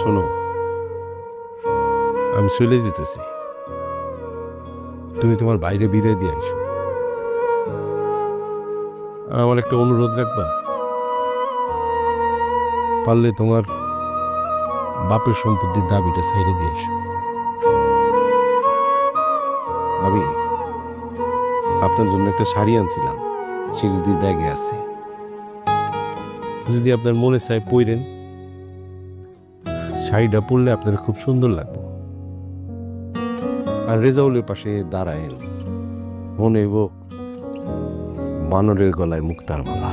শোনো, আমি চলে যেতেছি, তুমি তোমার বাইরে বিদায় দিয়ে আইসো। আর আমার একটা অনুরোধ রাখবা, পারলে তোমার বাপের সম্পত্তির দাবিটা ছাইড়ে দিয়ে এসো। আমি আপনার জন্য একটা শাড়ি আনছিলাম, সে যদি ব্যাগে আছে, যদি আপনার মনে চায় পইরেন, শাড়িটা পরলে আপনার খুব সুন্দর লাগবে। আর রেজাউলের পাশে দাঁড়ায় মনে হইব বানরের গলায় মুক্তার মালা।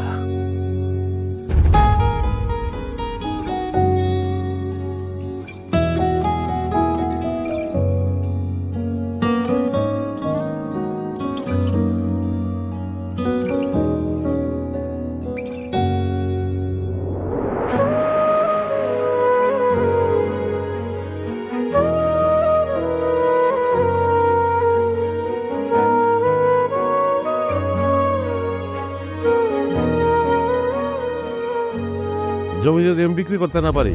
জমি যদি আমি বিক্রি করতে না পারি,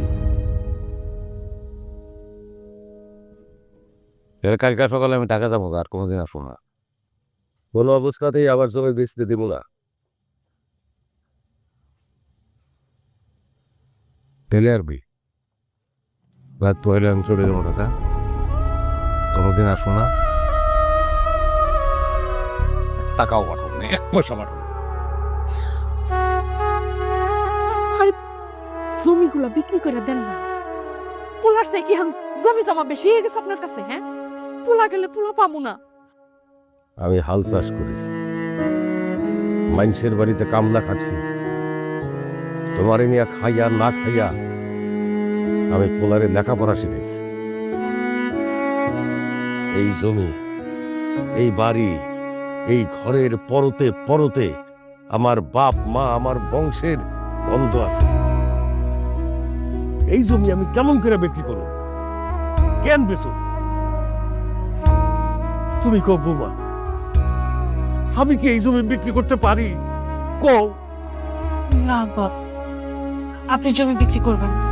কালকে সকালে আমি টাকা যাবো, আর কোনোদিন আসবো না। কোনো অবস্থাতেই আবার জমি বেচতে দেব না। পেলে আরবি রাত পয়লা আমি চলে যাবো টাকা, কোনোদিন আসবো না। টাকাও পাঠাবো না, 1 পয়সা পাঠাবো। জমিগুলো বিক্রি করে দেন না। পোলার চাই কি জমি জমা বেশি হয়ে গেছে আপনার কাছে? হ্যাঁ, পোলা গেলে পোলা পাবো না। আমি হাল চাষ করি, মানুষের বাড়িতে কামলা খাটছি, তোমার নিয়ে খাইয়া না খাইয়া আমি পোলারে লেখাপড়া শিখেছি। এই জমি, এই বাড়ি, এই ঘরের পরতে পরতে আমার বাপ মা, আমার বংশের গন্ধ আছে। এই জমি আমি কেমন করে বিক্রি করব? কেন বেচো? তুমি কও বৌমা, আমি কি এই জমি বিক্রি করতে পারি? কও। না বাপ, আপনি জমি বিক্রি করবেন না।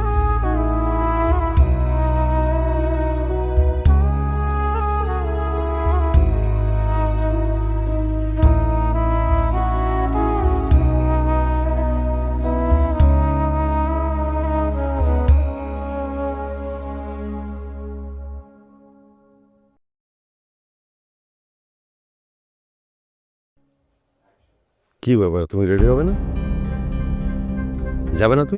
কি ব্যাপার, তুমি রেডি হবে না? যাবে না তুমি?